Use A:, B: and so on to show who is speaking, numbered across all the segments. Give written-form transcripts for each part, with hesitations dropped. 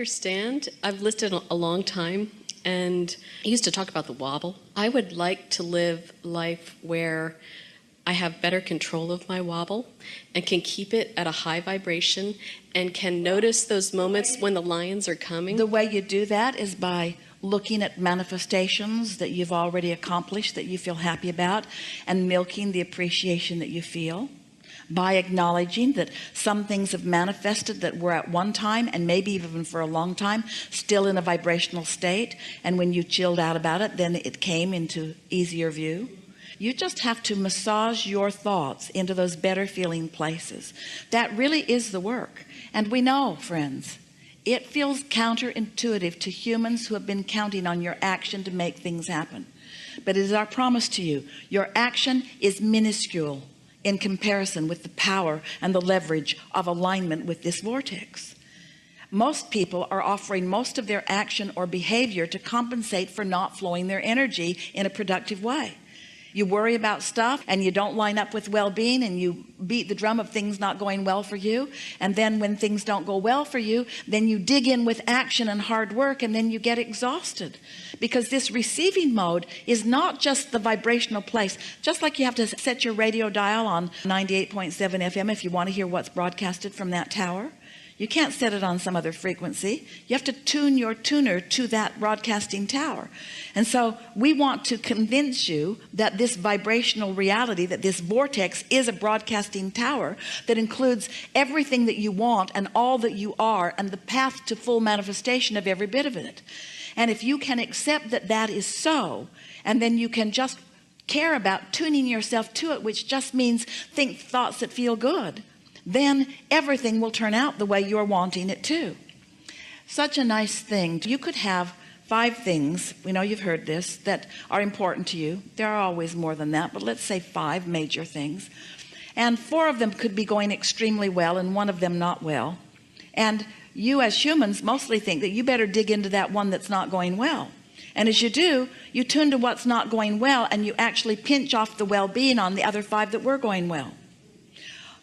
A: understand. I've listed a long time, and I used to talk about the wobble. I would like to live life where I have better control of my wobble and can keep it at a high vibration and can notice those moments when the lions are coming.
B: The way you do that is by looking at manifestations that you've already accomplished that you feel happy about and milking the appreciation that you feel, by acknowledging that some things have manifested that were at one time and maybe even for a long time still in a vibrational state, and when you chilled out about it, then it came into easier view. You just have to massage your thoughts into those better feeling places. That really is the work. And we know, friends, it feels counterintuitive to humans who have been counting on your action to make things happen. But it is our promise to you, your action is minuscule in comparison with the power and the leverage of alignment with this vortex. Most people are offering most of their action or behavior to compensate for not flowing their energy in a productive way. You worry about stuff and you don't line up with well-being, and you beat the drum of things not going well for you, and then when things don't go well for you, then you dig in with action and hard work, and then you get exhausted, because this receiving mode is not just the vibrational place. Just like you have to set your radio dial on 98.7 FM if you want to hear what's broadcasted from that tower. You can't set it on some other frequency. You have to tune your tuner to that broadcasting tower. And so we want to convince you that this vibrational reality, that this vortex is a broadcasting tower that includes everything that you want and all that you are, and the path to full manifestation of every bit of it. And if you can accept that that is so, and then you can just care about tuning yourself to it, which just means think thoughts that feel good, then everything will turn out the way you're wanting it to. Such a nice thing. You could have 5 things, we know you've heard this, that are important to you. There are always more than that, but let's say 5 major things. And 4 of them could be going extremely well and 1 of them not well. And you as humans mostly think that you better dig into that one that's not going well. And as you do, you tune to what's not going well, and you actually pinch off the well-being on the other 5 that were going well.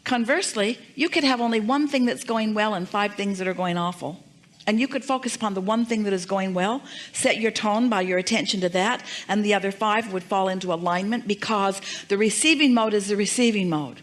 B: Conversely, you could have only 1 thing that's going well and 5 things that are going awful. And you could focus upon the 1 thing that is going well, set your tone by your attention to that, and the other 5 would fall into alignment, because the receiving mode is the receiving mode.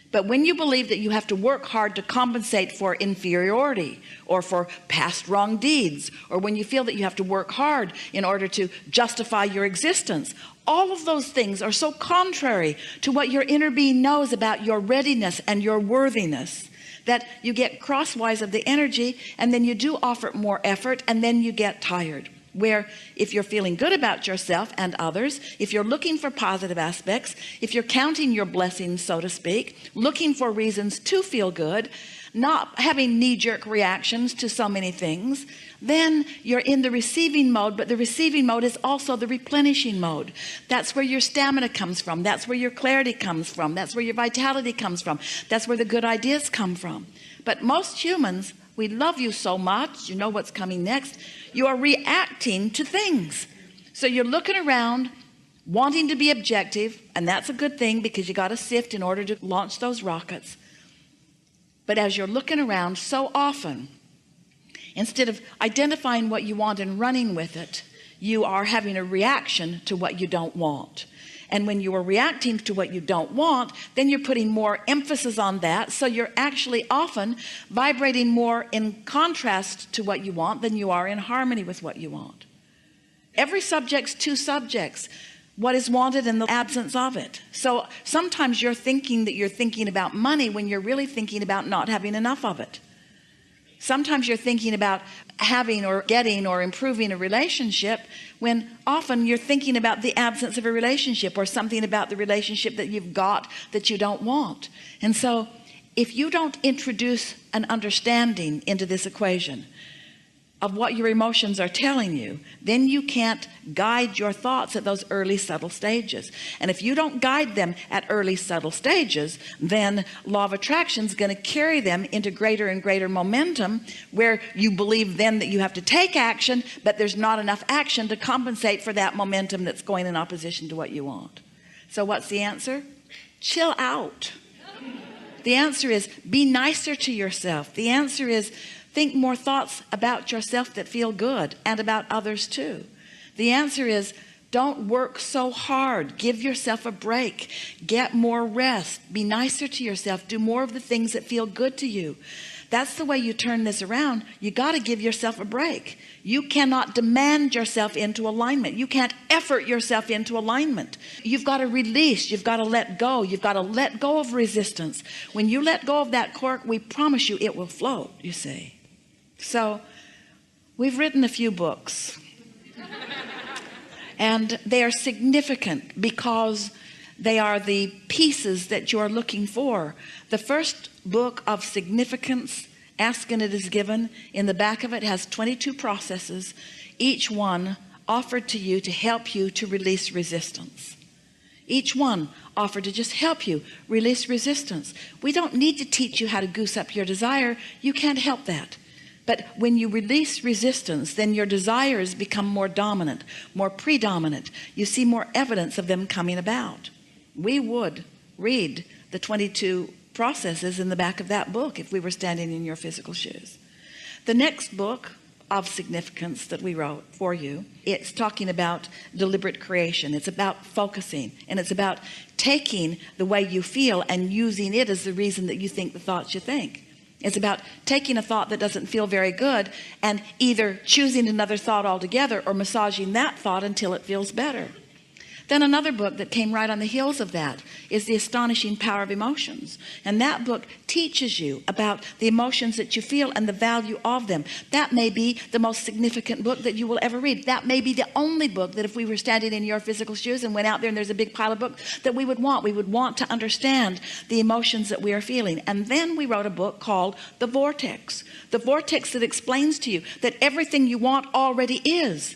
B: But when you believe that you have to work hard to compensate for inferiority or for past wrong deeds, or when you feel that you have to work hard in order to justify your existence, all of those things are so contrary to what your inner being knows about your readiness and your worthiness, that you get crosswise of the energy, and then you do offer more effort, and then you get tired. Where if you're feeling good about yourself and others, if you're looking for positive aspects, if you're counting your blessings, so to speak, looking for reasons to feel good, not having knee-jerk reactions to so many things, then you're in the receiving mode. But the receiving mode is also the replenishing mode. That's where your stamina comes from. That's where your clarity comes from. That's where your vitality comes from. That's where the good ideas come from. But most humans, we love you so much, you know what's coming next. You are reacting to things. So you're looking around, wanting to be objective, and that's a good thing, because you got to sift in order to launch those rockets. But as you're looking around, so often, instead of identifying what you want and running with it, you are having a reaction to what you don't want. And when you are reacting to what you don't want, then you're putting more emphasis on that. So you're actually often vibrating more in contrast to what you want than you are in harmony with what you want. Every subject's 2 subjects: what is wanted and the absence of it. So sometimes you're thinking that you're thinking about money when you're really thinking about not having enough of it. Sometimes you're thinking about having or getting or improving a relationship, when often you're thinking about the absence of a relationship, or something about the relationship that you've got that you don't want. And so if you don't introduce an understanding into this equation of what your emotions are telling you, then you can't guide your thoughts at those early subtle stages. And if you don't guide them at early subtle stages, then law of attraction is going to carry them into greater and greater momentum, where you believe then that you have to take action, but there's not enough action to compensate for that momentum that's going in opposition to what you want. So what's the answer? Chill out. The answer is be nicer to yourself. The answer is think more thoughts about yourself that feel good and about others too? The answer is, don't work so hard. Give yourself a break. Get more rest. Be nicer to yourself. Do more of the things that feel good to you. That's the way you turn this around. You got to give yourself a break. You cannot demand yourself into alignment. You can't effort yourself into alignment. You've got to release. You've got to let go. You've got to let go of resistance. When you let go of that cork, we promise you it will float, you see. So we've written a few books. And they are significant because they are the pieces that you are looking for. The first book of significance, Ask and It Is Given, in the back of it has 22 processes, each one offered to you to help you to release resistance. Each one offered to just help you release resistance. We don't need to teach you how to goose up your desire. You can't help that. But when you release resistance, then your desires become more dominant, more predominant. You see more evidence of them coming about. We would read the 22 processes in the back of that book if we were standing in your physical shoes. The next book of significance that we wrote for you, it's talking about deliberate creation. It's about focusing, and it's about taking the way you feel and using it as the reason that you think the thoughts you think. It's about taking a thought that doesn't feel very good and either choosing another thought altogether or massaging that thought until it feels better. Then another book that came right on the heels of that is The Astonishing Power of Emotions. And that book teaches you about the emotions that you feel and the value of them. That may be the most significant book that you will ever read. That may be the only book that if we were standing in your physical shoes and went out there and there's a big pile of books that we would want. We would want to understand the emotions that we are feeling. And then we wrote a book called The Vortex. The Vortex that explains to you that everything you want already is.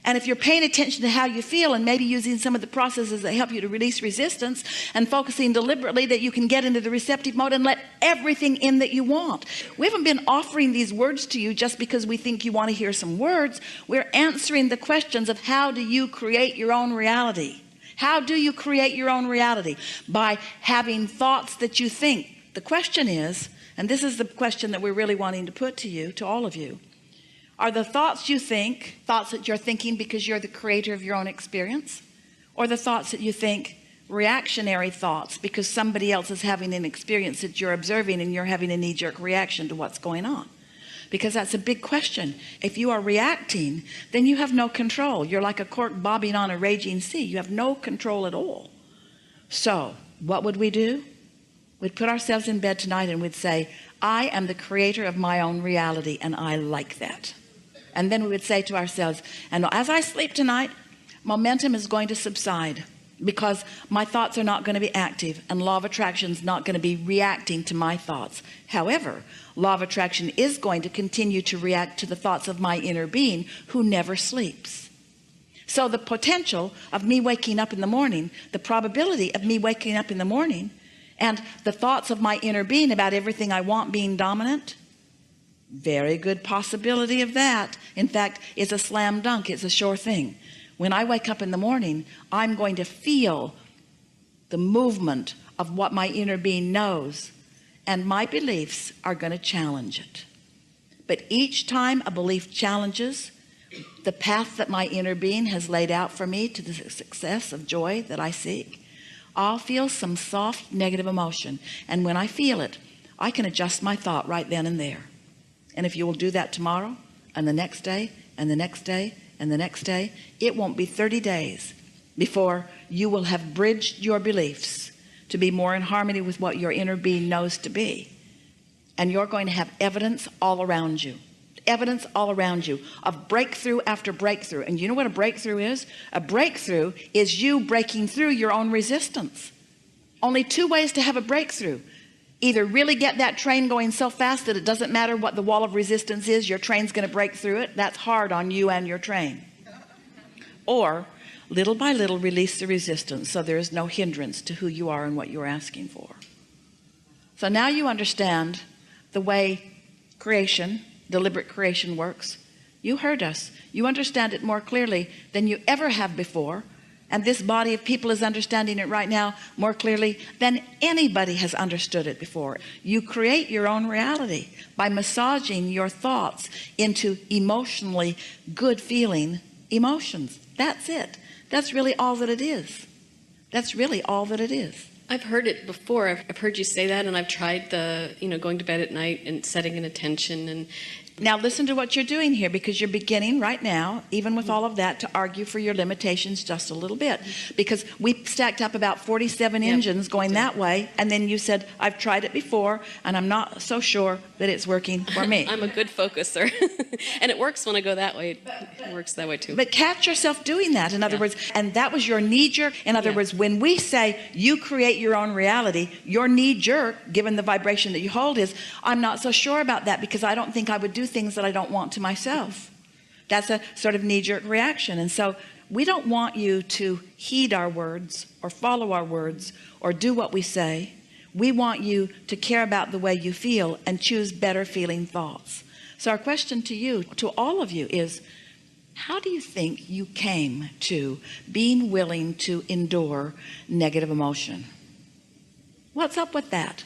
B: And if you're paying attention to how you feel and maybe using some of the processes that help you to release resistance and focusing deliberately, that you can get into the receptive mode and let everything in that you want. We haven't been offering these words to you just because we think you want to hear some words. We're answering the questions of how do you create your own reality? How do you create your own reality? By having thoughts that you think. The question is, and this is the question that we're really wanting to put to you, to all of you, are the thoughts you think thoughts that you're thinking because you're the creator of your own experience, or the thoughts that you think reactionary thoughts because somebody else is having an experience that you're observing and you're having a knee-jerk reaction to what's going on? Because that's a big question. If you are reacting, then you have no control. You're like a cork bobbing on a raging sea. You have no control at all. So what would we do? We'd put ourselves in bed tonight and we'd say, I am the creator of my own reality, and I like that. And then we would say to ourselves, and as I sleep tonight, momentum is going to subside because my thoughts are not going to be active, and law of attraction is not going to be reacting to my thoughts. However, law of attraction is going to continue to react to the thoughts of my inner being who never sleeps. So the potential of me waking up in the morning, the probability of me waking up in the morning, and the thoughts of my inner being about everything I want being dominant, very good possibility of that. In fact, it's a slam dunk. It's a sure thing. When I wake up in the morning, I'm going to feel the movement of what my inner being knows, and my beliefs are going to challenge it. But each time a belief challenges the path that my inner being has laid out for me to the success of joy that I seek, I'll feel some soft negative emotion. And when I feel it, I can adjust my thought right then and there. And if you will do that tomorrow and the next day and the next day and the next day, it won't be 30 days before you will have bridged your beliefs to be more in harmony with what your inner being knows to be. And you're going to have evidence all around you. Evidence all around you of breakthrough after breakthrough. And you know what a breakthrough is? A breakthrough is you breaking through your own resistance. Only two ways to have a breakthrough. Either really get that train going so fast that it doesn't matter what the wall of resistance is, your train's going to break through it. That's hard on you and your train. Or little by little release the resistance so there is no hindrance to who you are and what you're asking for. So now you understand the way creation, deliberate creation, works. You heard us. You understand it more clearly than you ever have before, And this body of people is understanding it right now more clearly than anybody has understood it before. You create your own reality by massaging your thoughts into emotionally good feeling emotions. That's it. That's really all that it is. That's really all that it is.
A: I've heard it before. I've heard you say that, and I've tried the, going to bed at night and setting an intention. And
B: now listen to what you're doing here, because you're beginning right now, even with all of that, to argue for your limitations just a little bit, because we stacked up about 47 engines going that way, and then you said, I've tried it before and I'm not so sure that it's working for me.
A: I'm a good focuser. And it works when I go that way. It works that way too.
B: But catch yourself doing that, in other words, and that was your knee-jerk. In other words, when we say you create your own reality, your knee-jerk, given the vibration that you hold, is I'm not so sure about that, because I don't think I would do things that I don't want to myself. That's a sort of knee-jerk reaction. And so we don't want you to heed our words or follow our words or do what we say. We want you to care about the way you feel and choose better feeling thoughts. So our question to you, to all of you, is how do you think you came to being willing to endure negative emotion? What's up with that?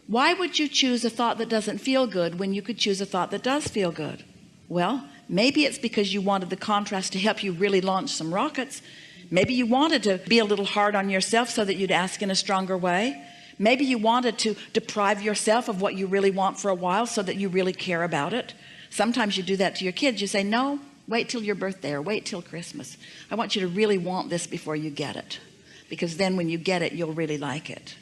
B: Why would you choose a thought that doesn't feel good when you could choose a thought that does feel good? Well, maybe it's because you wanted the contrast to help you really launch some rockets. Maybe you wanted to be a little hard on yourself so that you'd ask in a stronger way. Maybe you wanted to deprive yourself of what you really want for a while so that you really care about it. Sometimes you do that to your kids. You say, no, wait till your birthday or wait till Christmas. I want you to really want this before you get it, because then when you get it, you'll really like it.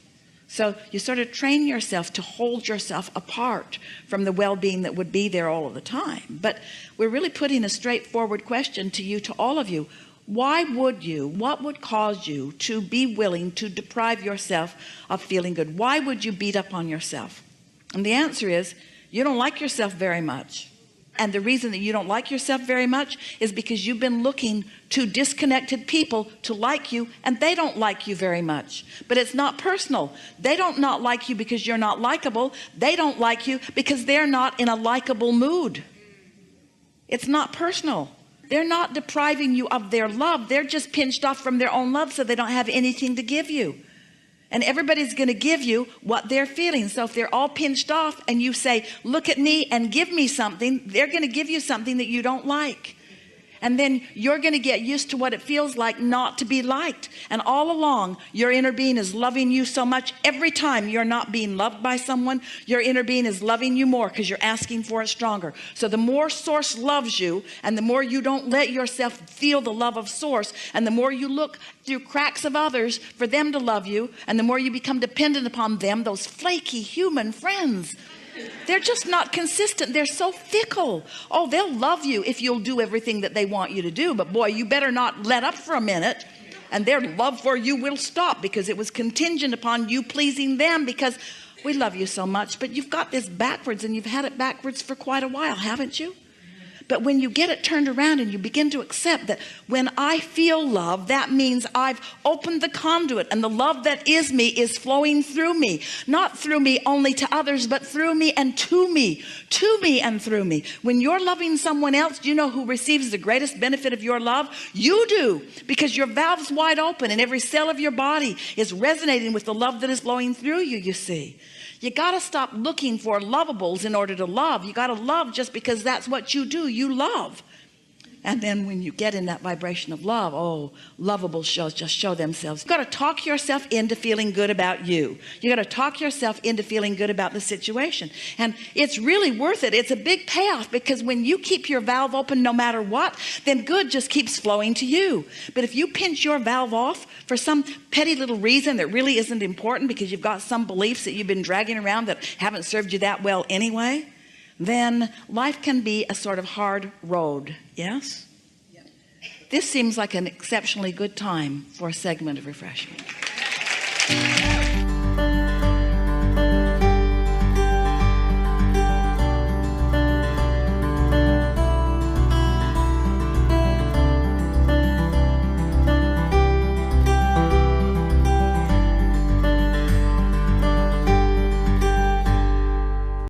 B: So you sort of train yourself to hold yourself apart from the well-being that would be there all of the time. But we're really putting a straightforward question to you, to all of you. Why would you, what would cause you to be willing to deprive yourself of feeling good? Why would you beat up on yourself? And the answer is, you don't like yourself very much. And the reason that you don't like yourself very much is because you've been looking to disconnected people to like you, and they don't like you very much. But it's not personal. They don't not like you because you're not likable. They don't like you because they're not in a likable mood. It's not personal. They're not depriving you of their love. They're just pinched off from their own love, so they don't have anything to give you. And everybody's going to give you what they're feeling. So if they're all pinched off and you say, look at me and give me something, they're going to give you something that you don't like. And then you're going to get used to what it feels like not to be liked. And all along, your inner being is loving you so much. Every time you're not being loved by someone, your inner being is loving you more because you're asking for it stronger. So the more Source loves you, and the more you don't let yourself feel the love of Source, and the more you look through cracks of others for them to love you, and the more you become dependent upon them, those flaky human friends, they're just not consistent. They're so fickle. Oh, they'll love you if you'll do everything that they want you to do, but boy, you better not let up for a minute, and their love for you will stop because it was contingent upon you pleasing them, because we love you so much. But you've got this backwards, and you've had it backwards for quite a while, haven't you? But when you get it turned around and you begin to accept that when I feel love, that means I've opened the conduit, and the love that is me is flowing through me, not through me only to others, but through me and to me and through me. When you're loving someone else, do you know who receives the greatest benefit of your love? You do, because your valve's wide open and every cell of your body is resonating with the love that is flowing through you, you see. You got to stop looking for lovables in order to love. You got to love just because that's what you do. You love. And then when you get in that vibration of love, oh, lovables just show themselves. You got to talk yourself into feeling good about you. You got to talk yourself into feeling good about the situation. And it's really worth it. It's a big payoff, because when you keep your valve open no matter what, then good just keeps flowing to you. But if you pinch your valve off for some petty little reason that really isn't important, because you've got some beliefs that you've been dragging around that haven't served you that well anyway, then life can be a sort of hard road. Yes? Yep. This seems like an exceptionally good time for a segment of refreshment.